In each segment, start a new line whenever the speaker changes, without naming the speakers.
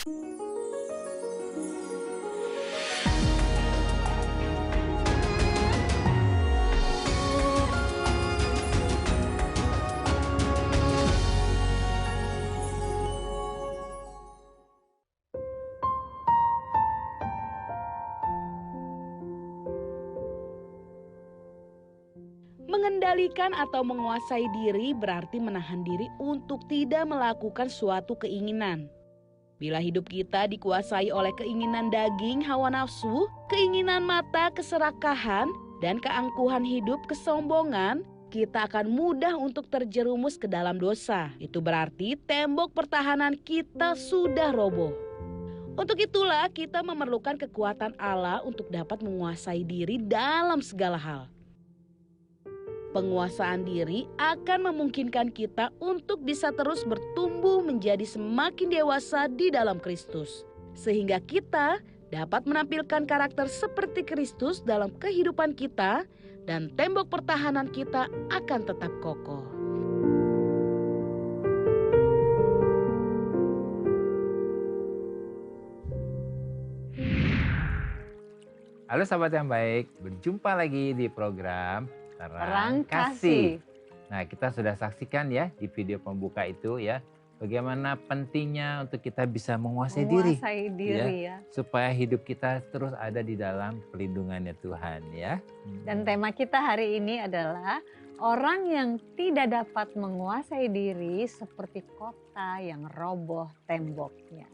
Mengendalikan atau menguasai diri berarti menahan diri untuk tidak melakukan suatu keinginan. Bila hidup kita dikuasai oleh keinginan daging, hawa nafsu, keinginan mata, keserakahan, dan keangkuhan hidup, kesombongan, kita akan mudah untuk terjerumus ke dalam dosa. Itu berarti tembok pertahanan kita sudah roboh. Untuk itulah kita memerlukan kekuatan Allah untuk dapat menguasai diri dalam segala hal. Penguasaan diri akan memungkinkan kita untuk bisa terus bertumbuh menjadi semakin dewasa di dalam Kristus. Sehingga kita dapat menampilkan karakter seperti Kristus dalam kehidupan kita dan tembok pertahanan kita akan tetap kokoh.
Halo sahabat yang baik, berjumpa lagi di program
Terang Kasih.
Nah, kita sudah saksikan ya di video pembuka itu ya, bagaimana pentingnya untuk kita bisa menguasai diri ya, supaya hidup kita terus ada di dalam pelindungannya Tuhan ya.
Dan tema kita hari ini adalah orang yang tidak dapat menguasai diri seperti kota yang roboh temboknya.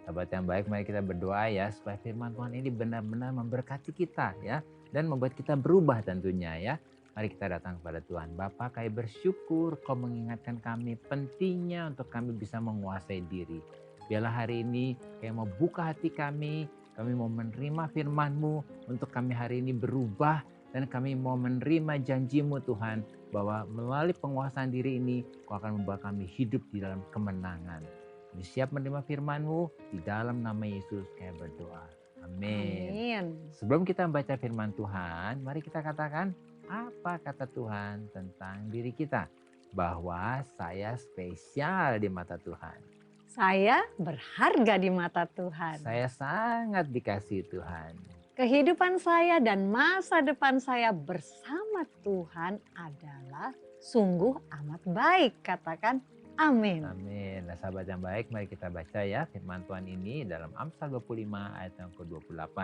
Sahabat yang baik, mari kita berdoa ya supaya firman Tuhan ini benar-benar memberkati kita ya dan membuat kita berubah tentunya ya. Mari kita datang kepada Tuhan. Bapa, kami bersyukur Kau mengingatkan kami pentingnya untuk kami bisa menguasai diri. Biarlah hari ini kami mau buka hati kami mau menerima firman-Mu untuk kami hari ini berubah dan kami mau menerima janji-Mu Tuhan bahwa melalui penguasaan diri ini Kau akan membawa kami hidup di dalam kemenangan. Kami siap menerima firman-Mu, di dalam nama Yesus kami berdoa. Amin. Sebelum kita membaca firman Tuhan, mari kita katakan, apa kata Tuhan tentang diri kita? Bahwa saya spesial di mata Tuhan.
Saya berharga di mata Tuhan.
Saya sangat dikasihi Tuhan.
Kehidupan saya dan masa depan saya bersama Tuhan adalah sungguh amat baik. Katakan amin.
Amin. Nah sahabat yang baik, mari kita baca ya firman Tuhan ini dalam Amsal 25 ayat yang ke-28.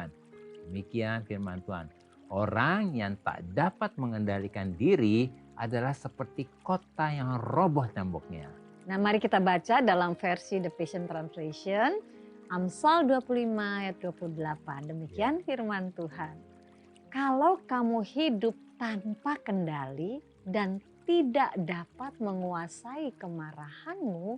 Demikian firman Tuhan. Orang yang tak dapat mengendalikan diri adalah seperti kota yang roboh temboknya.
Nah, mari kita baca dalam versi The Passion Translation, Amsal 25 ayat 28. Demikian firman Tuhan. Kalau kamu hidup tanpa kendali dan tidak dapat menguasai kemarahanmu,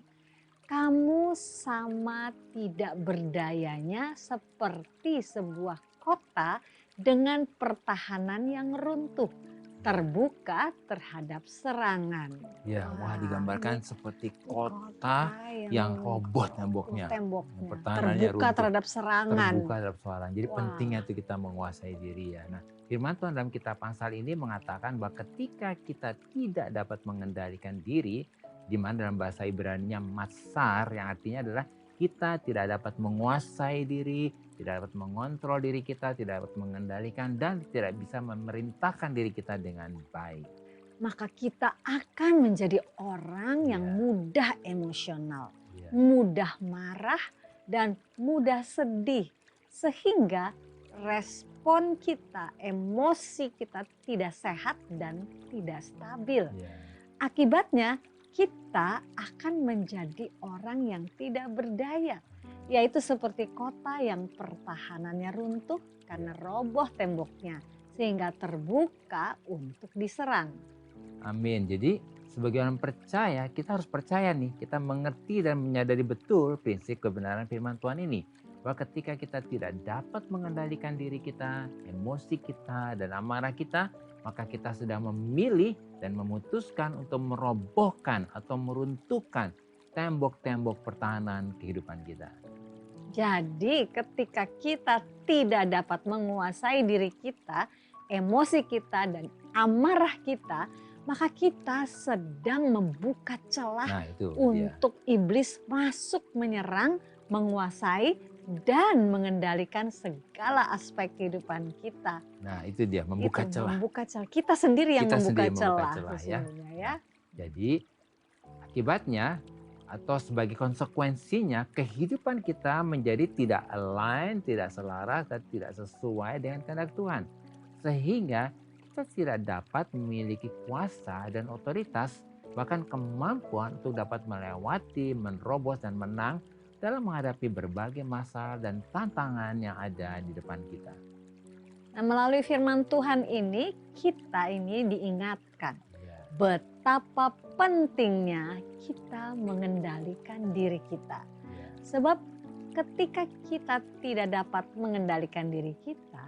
kamu sama tidak berdayanya seperti sebuah kota dengan pertahanan yang runtuh, terbuka terhadap serangan.
Ya, wah digambarkan seperti kota yang roboh temboknya.
Terbuka terhadap serangan.
Terbuka terhadap serangan. Jadi pentingnya itu kita menguasai diri ya. Nah, firman Tuhan dalam kitab Amsal ini mengatakan bahwa ketika kita tidak dapat mengendalikan diri, di mana dalam bahasa Ibrani-nya matsar yang artinya adalah kita tidak dapat menguasai diri, tidak dapat mengontrol diri kita, tidak dapat mengendalikan dan tidak bisa memerintahkan diri kita dengan baik.
Maka kita akan menjadi orang yang mudah emosional, mudah marah dan mudah sedih. Sehingga respon kita, emosi kita tidak sehat dan tidak stabil. Akibatnya kita akan menjadi orang yang tidak berdaya. Yaitu seperti kota yang pertahanannya runtuh karena roboh temboknya. Sehingga terbuka untuk diserang.
Amin. Jadi sebagai orang percaya kita harus percaya nih. Kita mengerti dan menyadari betul prinsip kebenaran firman Tuhan ini. Bahwa ketika kita tidak dapat mengendalikan diri kita, emosi kita dan amarah kita. Maka kita sudah memilih dan memutuskan untuk merobohkan atau meruntuhkan tembok-tembok pertahanan kehidupan kita.
Jadi ketika kita tidak dapat menguasai diri kita, emosi kita dan amarah kita, maka kita sedang membuka celah untuk iblis masuk menyerang, menguasai, dan mengendalikan segala aspek kehidupan kita.
Nah, itu dia membuka
Itu
celah.
membuka celah. Kita sendiri yang
Kita
membuka
sendiri membuka
celah
celah, ya.
sesungguhnya ya.
Jadi akibatnya atau sebagai konsekuensinya kehidupan kita menjadi tidak align, tidak selaras dan tidak sesuai dengan kehendak Tuhan. Sehingga kita tidak dapat memiliki kuasa dan otoritas bahkan kemampuan untuk dapat melewati, menerobos dan menang dalam menghadapi berbagai masalah dan tantangan yang ada di depan kita.
Nah, melalui firman Tuhan ini kita ini diingatkan
Ya.
betapa pentingnya kita mengendalikan diri kita.
Ya.
Sebab ketika kita tidak dapat mengendalikan diri kita,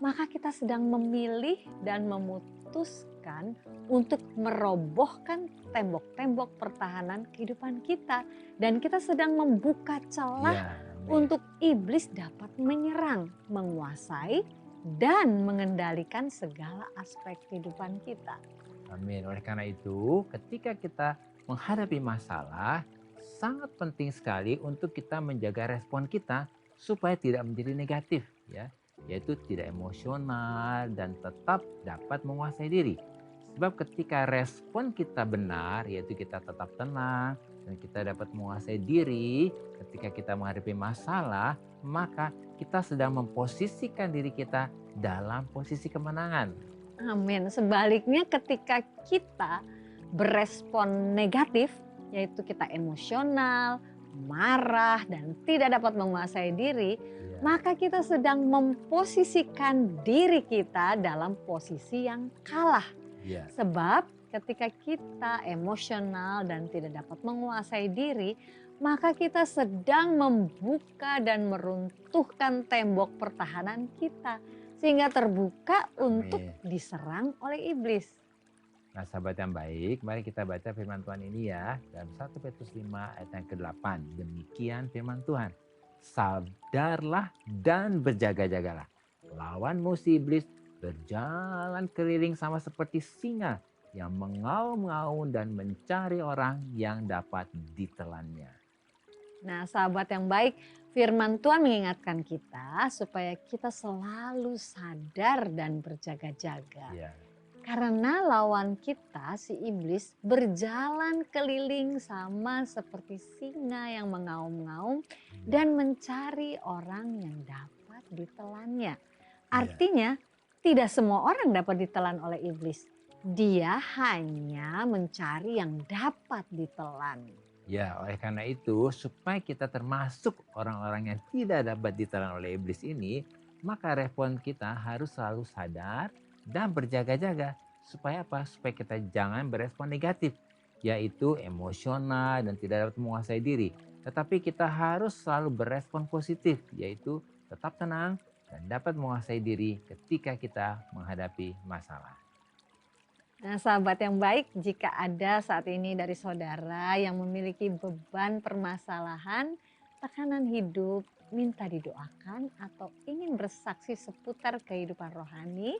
maka kita sedang memilih dan memutuskan untuk merobohkan tembok-tembok pertahanan kehidupan kita. Dan kita sedang membuka celah
Ya,
untuk iblis dapat menyerang, menguasai, dan mengendalikan segala aspek kehidupan kita.
amin. Oleh karena itu, ketika kita menghadapi masalah, sangat penting sekali untuk kita menjaga respon kita supaya tidak menjadi negatif, ya, yaitu tidak emosional dan tetap dapat menguasai diri. Sebab ketika respon kita benar, yaitu kita tetap tenang dan kita dapat menguasai diri ketika kita menghadapi masalah, maka kita sedang memposisikan diri kita dalam posisi kemenangan.
Amin. Sebaliknya ketika kita berespon negatif, yaitu kita emosional, marah, dan tidak dapat menguasai diri, maka kita sedang memposisikan diri kita dalam posisi yang kalah.
Ya.
Sebab ketika kita emosional dan tidak dapat menguasai diri, maka kita sedang membuka dan meruntuhkan tembok pertahanan kita. Sehingga terbuka untuk diserang oleh iblis.
Nah, sahabat yang baik, mari kita baca firman Tuhan ini ya. Dalam 1 Petrus 5 ayat yang ke-8. Demikian firman Tuhan. Sadarlah dan berjaga-jagalah. Lawan musuh iblis berjalan keliling sama seperti singa yang mengaum-ngaum dan mencari orang yang dapat ditelannya.
Nah, sahabat yang baik, firman Tuhan mengingatkan kita supaya kita selalu sadar dan berjaga-jaga.
Ya.
Karena lawan kita, si iblis, berjalan keliling sama seperti singa yang mengaum-ngaum dan mencari orang yang dapat ditelannya. Artinya, tidak semua orang dapat ditelan oleh iblis. Dia hanya mencari yang dapat ditelan.
Ya, oleh karena itu, supaya kita termasuk orang-orang yang tidak dapat ditelan oleh iblis ini, maka respon kita harus selalu sadar dan berjaga-jaga. Supaya apa? Supaya kita jangan berespon negatif, yaitu emosional dan tidak dapat menguasai diri. Tetapi kita harus selalu berespon positif, yaitu tetap tenang dan dapat menguasai diri ketika kita menghadapi masalah.
Nah, sahabat yang baik, jika ada saat ini dari saudara yang memiliki beban permasalahan, tekanan hidup, minta didoakan atau ingin bersaksi seputar kehidupan rohani,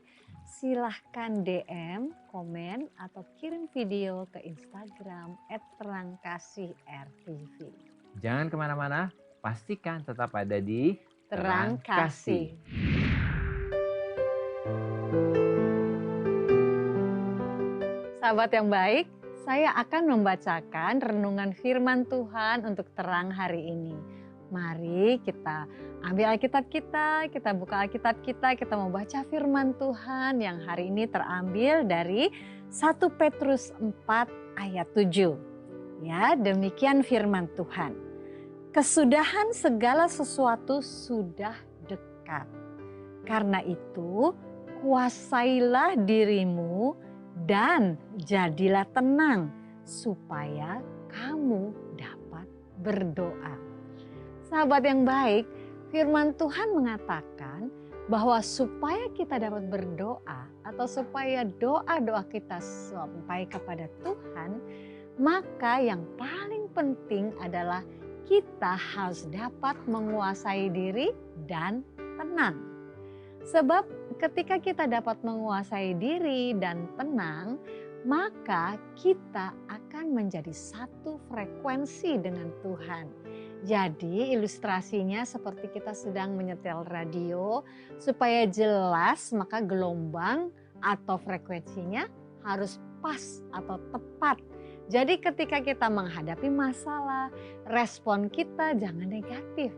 silahkan DM, komen, atau kirim video ke Instagram @terangkasih_rtv.
Jangan kemana-mana, pastikan tetap ada di
Terang Kasih. Sahabat yang baik, saya akan membacakan renungan firman Tuhan untuk terang hari ini. Mari kita ambil Alkitab kita buka Alkitab kita mau baca firman Tuhan yang hari ini terambil dari 1 Petrus 4 ayat 7. Ya, demikian firman Tuhan. Kesudahan segala sesuatu sudah dekat. Karena itu, kuasailah dirimu dan jadilah tenang supaya kamu dapat berdoa. Sahabat yang baik, firman Tuhan mengatakan bahwa supaya kita dapat berdoa atau supaya doa-doa kita sampai kepada Tuhan, maka yang paling penting adalah kita harus dapat menguasai diri dan tenang. Sebab ketika kita dapat menguasai diri dan tenang, maka kita akan menjadi satu frekuensi dengan Tuhan. Jadi ilustrasinya seperti kita sedang menyetel radio, supaya jelas maka gelombang atau frekuensinya harus pas atau tepat. Jadi ketika kita menghadapi masalah, respon kita jangan negatif,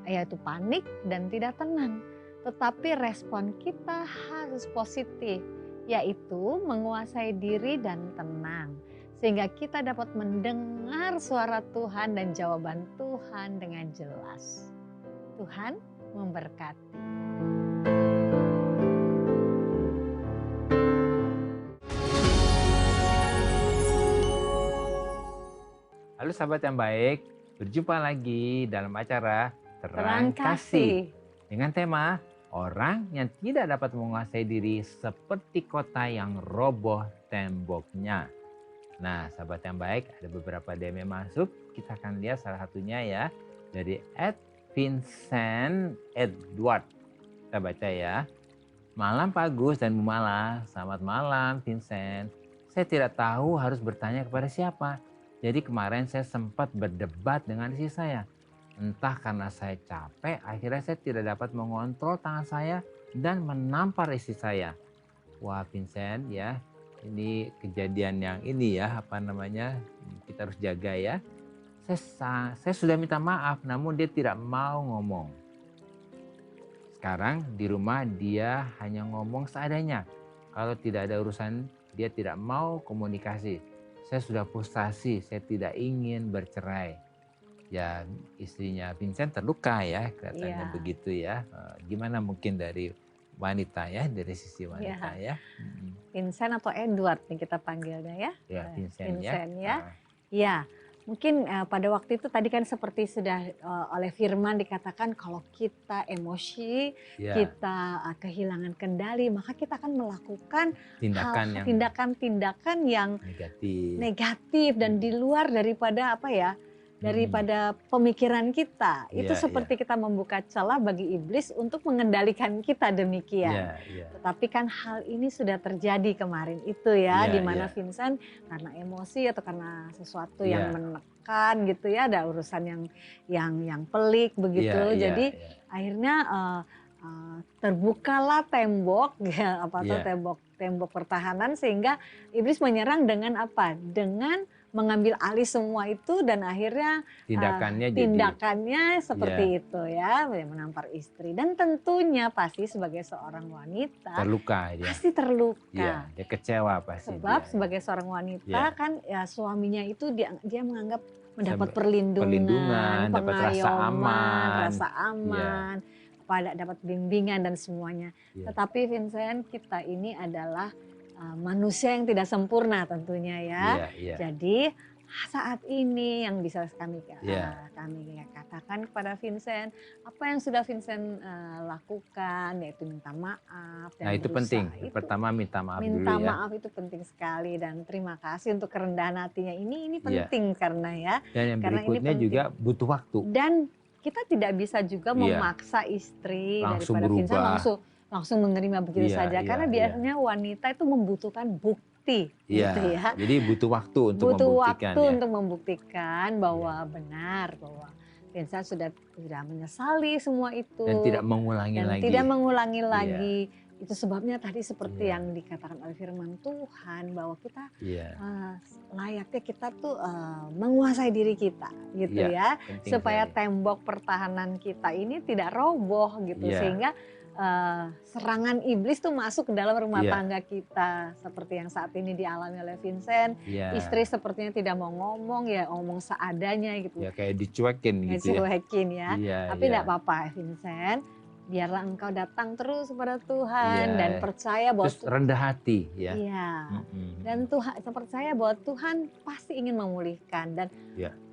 yaitu panik dan tidak tenang. Tetapi respon kita harus positif, yaitu menguasai diri dan tenang. Sehingga kita dapat mendengar suara Tuhan dan jawaban Tuhan dengan jelas. Tuhan memberkati.
Halo sahabat yang baik, berjumpa lagi dalam acara
Terang Kasih.
dengan tema orang yang tidak dapat menguasai diri seperti kota yang roboh temboknya. Nah, sahabat yang baik, ada beberapa DM yang masuk. Kita akan lihat salah satunya ya, dari Vincent Edward. Kita baca ya. Malam Pak Gus dan Bu Mala. Selamat malam Vincent. Saya tidak tahu harus bertanya kepada siapa. Jadi kemarin saya sempat berdebat dengan istri saya. Entah karena saya capek, akhirnya saya tidak dapat mengontrol tangan saya dan menampar istri saya. Wah Vincent ya, ini kejadian yang ini ya, kita harus jaga ya. Saya sudah minta maaf, namun dia tidak mau ngomong. Sekarang di rumah dia hanya ngomong seadanya. Kalau tidak ada urusan, dia tidak mau komunikasi. Saya sudah frustasi, saya tidak ingin bercerai. Ya istrinya Vincent terluka ya, kelihatannya begitu ya. Gimana mungkin dari wanita ya, dari sisi wanita ya.
Vincent atau Edward nih kita panggilnya ya.
Ya Vincent
ya. Ya, mungkin pada waktu itu tadi kan seperti sudah oleh firman dikatakan kalau kita emosi, kita kehilangan kendali, maka kita akan melakukan tindakan-tindakan yang negatif dan di luar daripada daripada pemikiran kita. Itu seperti kita membuka celah bagi iblis untuk mengendalikan kita demikian. Tetapi kan hal ini sudah terjadi kemarin itu ya, di mana Vincent karena emosi atau karena sesuatu yang menekan gitu ya, ada urusan yang pelik begitu. Jadi akhirnya terbukalah tembok tembok pertahanan sehingga iblis menyerang dengan apa? Dengan mengambil alih semua itu dan akhirnya tindakannya seperti itu ya, menampar istri dan tentunya pasti sebagai seorang wanita
terluka
pasti terluka.
Dia kecewa pasti.
Sebab sebagai seorang wanita kan ya suaminya itu dia menganggap mendapat perlindungan,
dapat
rasa aman, dapat bimbingan dan semuanya. Tetapi Vincent, kita ini adalah manusia yang tidak sempurna tentunya ya. Jadi saat ini yang bisa kami katakan kepada Vincent, apa yang sudah Vincent lakukan yaitu minta maaf dan
itu penting. Pertama minta maaf dulu ya.
Minta maaf itu penting sekali dan terima kasih untuk kerendahan hatinya. Ini penting karena ya.
Dan yang berikutnya juga butuh waktu.
Dan kita tidak bisa juga memaksa istri
langsung
daripada
berubah.
Vincent langsung menerima begitu saja karena biasanya wanita itu membutuhkan bukti gitu ya.
Jadi butuh waktu untuk
membuktikan bahwa benar bahwa Vincent sudah menyesali semua itu
dan tidak mengulangi lagi.
Itu sebabnya tadi seperti yang dikatakan oleh firman Tuhan bahwa kita layaknya kita tuh menguasai diri kita gitu ya, supaya tembok pertahanan kita ini tidak roboh gitu sehingga serangan iblis tuh masuk ke dalam rumah tangga kita seperti yang saat ini dialami oleh Vincent. Istri sepertinya tidak mau ngomong ngomong seadanya gitu.
Kayak dicuekin gitu
ya. Tapi tidak apa-apa Vincent. Biarlah engkau datang terus kepada Tuhan dan percaya bahwa
terus rendah hati ya.
Dan Tuhan percaya bahwa Tuhan pasti ingin memulihkan dan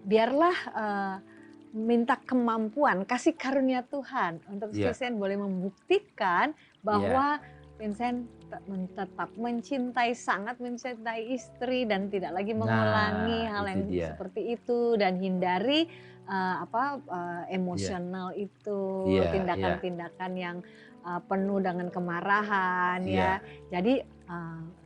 biarlah minta kemampuan, kasih karunia Tuhan untuk Vincent boleh membuktikan bahwa Vincent tetap sangat mencintai istri dan tidak lagi mengulangi hal yang seperti itu dan hindari emosional itu, tindakan-tindakan yang penuh dengan kemarahan ya. Jadi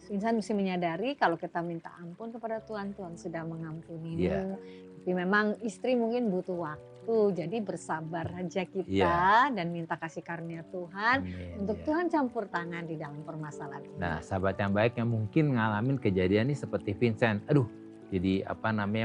Vincent mesti menyadari kalau kita minta ampun kepada Tuhan, Tuhan sudah mengampunimu. Tapi memang istri mungkin butuh waktu itu. Jadi bersabar aja kita dan minta kasih karunia Tuhan untuk Tuhan campur tangan di dalam permasalahan ini.
Nah, sahabat yang baik yang mungkin ngalamin kejadian ini seperti Vincent, jadi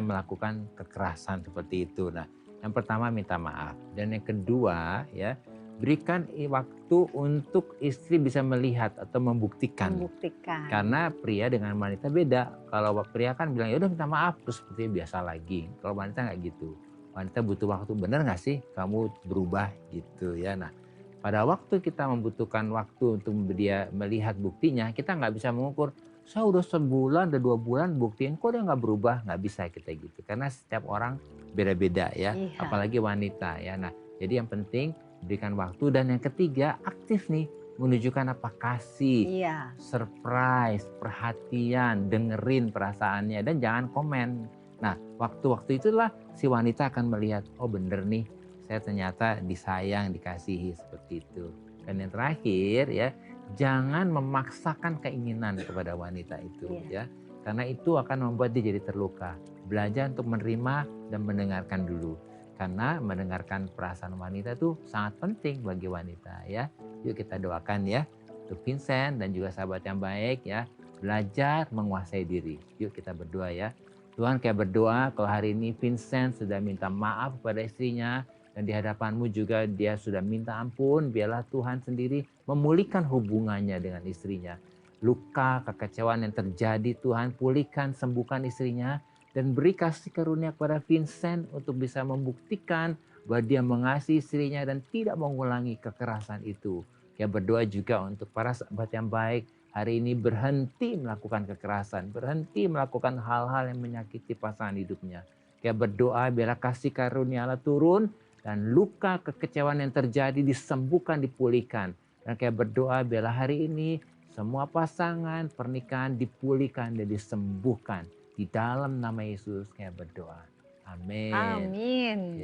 melakukan kekerasan seperti itu. Nah, yang pertama minta maaf, dan yang kedua ya, berikan waktu untuk istri bisa melihat atau membuktikan. Karena pria dengan wanita beda. Kalau pria kan bilang ya udah minta maaf terus seperti biasa lagi. Kalau wanita nggak gitu. Wanita butuh waktu, benar nggak sih kamu berubah gitu ya. Nah, pada waktu kita membutuhkan waktu untuk dia melihat buktinya, kita nggak bisa mengukur. Saya udah sebulan, udah 2 bulan buktiin kok dia nggak berubah, nggak bisa kita gitu. Karena setiap orang beda-beda ya, apalagi wanita ya. Nah, jadi yang penting berikan waktu, dan yang ketiga aktif nih, menunjukkan apa, kasih, surprise, perhatian, dengerin perasaannya, dan jangan komen. Nah, waktu-waktu itulah si wanita akan melihat, oh bener nih, saya ternyata disayang, dikasihi seperti itu. Dan yang terakhir ya, jangan memaksakan keinginan kepada wanita itu ya, karena itu akan membuat dia jadi terluka. Belajar untuk menerima dan mendengarkan dulu. Karena mendengarkan perasaan wanita itu sangat penting bagi wanita ya. Yuk kita doakan ya untuk Vincent dan juga sahabat yang baik ya. Belajar menguasai diri. Yuk kita berdoa ya. Tuhan, kayak berdoa kalau hari ini Vincent sudah minta maaf kepada istrinya, dan di hadapan-Mu juga dia sudah minta ampun. Biarlah Tuhan sendiri memulihkan hubungannya dengan istrinya. Luka, kekecewaan yang terjadi, Tuhan pulihkan, sembuhkan istrinya. Dan beri kasih karunia kepada Vincent untuk bisa membuktikan bahwa dia mengasihi istrinya dan tidak mengulangi kekerasan itu. Ya, berdoa juga untuk para sahabat yang baik hari ini berhenti melakukan kekerasan, berhenti melakukan hal-hal yang menyakiti pasangan hidupnya. Ya, berdoa biarlah kasih karunia Allah turun dan luka kekecewaan yang terjadi disembuhkan, dipulihkan. Dan kayak berdoa biarlah hari ini semua pasangan pernikahan dipulihkan dan disembuhkan. Di dalam nama Yesus kayak berdoa. Amin.
Amin.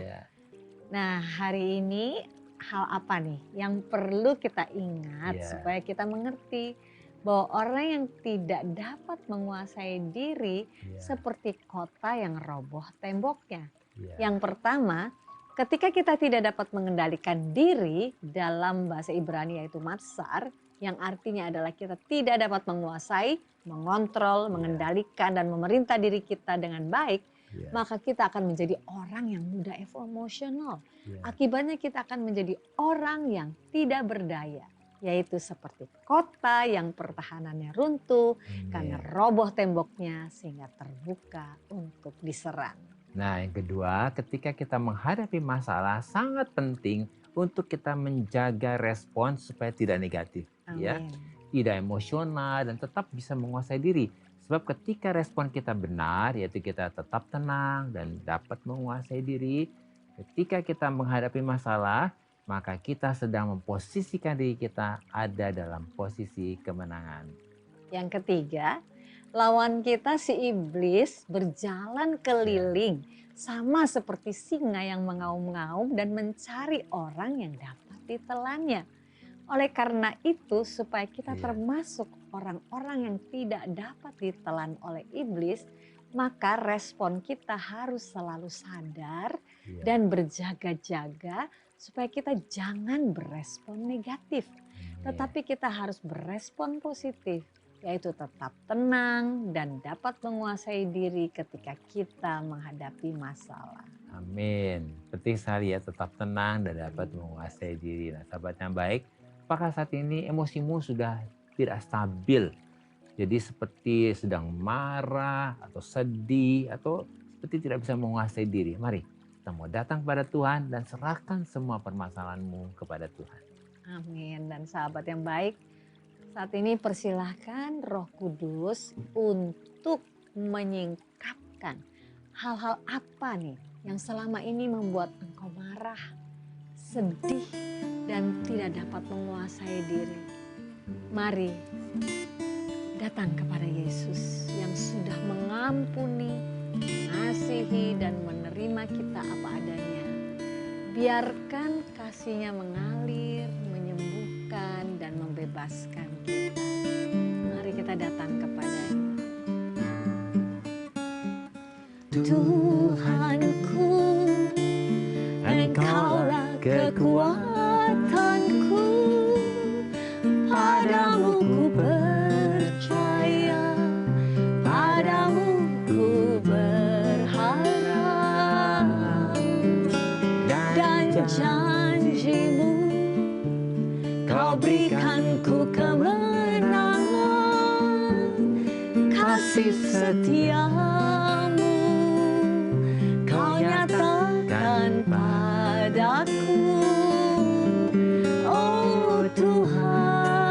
Nah, hari ini hal apa nih yang perlu kita ingat supaya kita mengerti bahwa orang yang tidak dapat menguasai diri seperti kota yang roboh temboknya. Yang pertama, ketika kita tidak dapat mengendalikan diri, dalam bahasa Ibrani yaitu matsar, yang artinya adalah kita tidak dapat menguasai, mengontrol, mengendalikan, dan memerintah diri kita dengan baik, maka kita akan menjadi orang yang mudah emosional. Akibatnya kita akan menjadi orang yang tidak berdaya, yaitu seperti kota yang pertahanannya runtuh karena roboh temboknya sehingga terbuka untuk diserang.
Nah, yang kedua, ketika kita menghadapi masalah sangat penting untuk kita menjaga respon supaya tidak negatif. Ya, tidak emosional dan tetap bisa menguasai diri. Sebab ketika respon kita benar, yaitu kita tetap tenang dan dapat menguasai diri, ketika kita menghadapi masalah, maka kita sedang memposisikan diri kita ada dalam posisi kemenangan.
Yang ketiga, lawan kita si iblis berjalan keliling sama seperti singa yang mengaum-ngaum dan mencari orang yang dapat ditelannya. Oleh karena itu, supaya kita termasuk orang-orang yang tidak dapat ditelan oleh iblis, maka respon kita harus selalu sadar dan berjaga-jaga supaya kita jangan berespon negatif. Tetapi kita harus berespon positif, yaitu tetap tenang dan dapat menguasai diri ketika kita menghadapi masalah.
Amin. Penting sekali ya, tetap tenang dan dapat menguasai diri. Nah, sahabat yang baik, apakah saat ini emosimu sudah tidak stabil? Jadi seperti sedang marah atau sedih atau seperti tidak bisa menguasai diri. Mari kita mau datang kepada Tuhan dan serahkan semua permasalahanmu kepada Tuhan.
Amin. Dan sahabat yang baik, saat ini persilahkan Roh Kudus untuk menyingkapkan hal-hal apa nih yang selama ini membuat engkau marah, sedih, dan tidak dapat menguasai diri. Mari datang kepada Yesus yang sudah mengampuni, mengasihi, dan menerima kita apa adanya. Biarkan kasih-Nya mengalir, menyembuhkan, dan membebaskan kita. Mari kita datang kepada-Nya. Tuhanku, kekuatanku, padamu ku percaya, padamu ku berharap, dan janjimu kau berikan ku kemenangan, kasih setiamu kau nyatakan padaku. Oh Tuhan,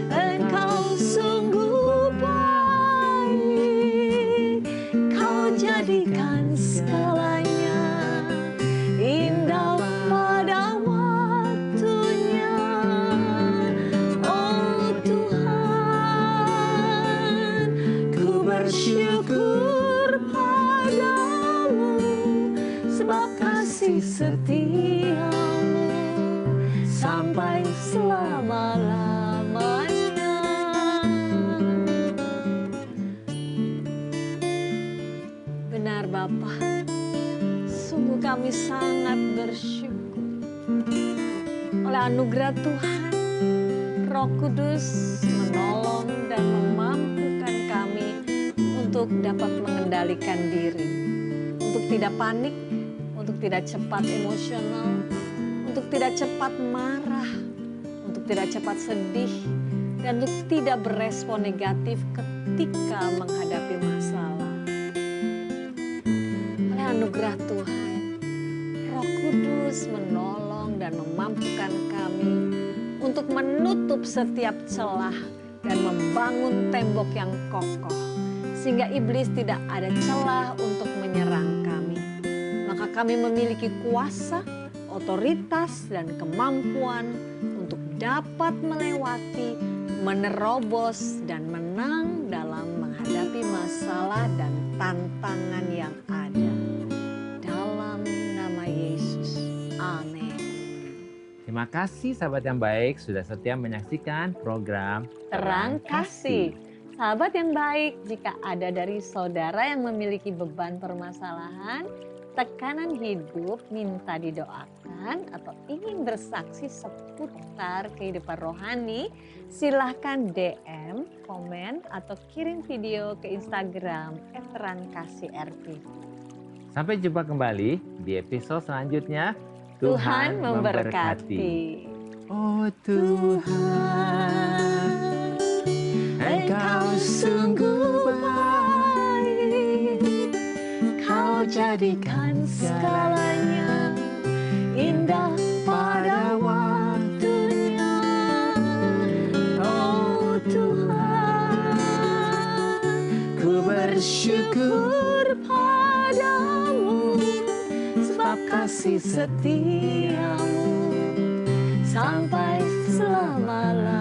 Engkau sungguh baik, kau jadikan segalanya indah pada waktunya. Oh Tuhan, ku bersyukur padamu, sebab kasih setiamu sampai selama-lamanya. Benar Bapa, sungguh kami sangat bersyukur oleh anugerah Tuhan. Roh Kudus menolong dan memampukan kami untuk dapat mengendalikan diri, untuk tidak panik, untuk tidak cepat emosional, untuk tidak cepat marah, untuk tidak cepat sedih, dan untuk tidak berespon negatif ketika menghadapi masalah. Oleh anugerah Tuhan, Roh Kudus menolong dan memampukan kami untuk menutup setiap celah dan membangun tembok yang kokoh, sehingga iblis tidak ada celah untuk menyerang kami. Maka kami memiliki kuasa, otoritas, dan kemampuan untuk dapat melewati, menerobos, dan menang dalam menghadapi masalah dan tantangan yang ada. Dalam nama Yesus, amin.
Terima kasih sahabat yang baik sudah setia menyaksikan program
Terang Kasih. Sahabat yang baik, jika ada dari saudara yang memiliki beban permasalahan, tekanan hidup, minta didoakan, atau ingin bersaksi seputar kehidupan rohani, silahkan DM, komen, atau kirim video ke Instagram @terangkasih_rp.
Sampai jumpa kembali di episode selanjutnya.
Tuhan memberkati.
Oh Tuhan, Engkau sungguh baik, Kau jadikan segalanya indah pada waktunya. Oh Tuhan, ku bersyukur padamu, sebab kasih setiamu sampai selama-lamanya.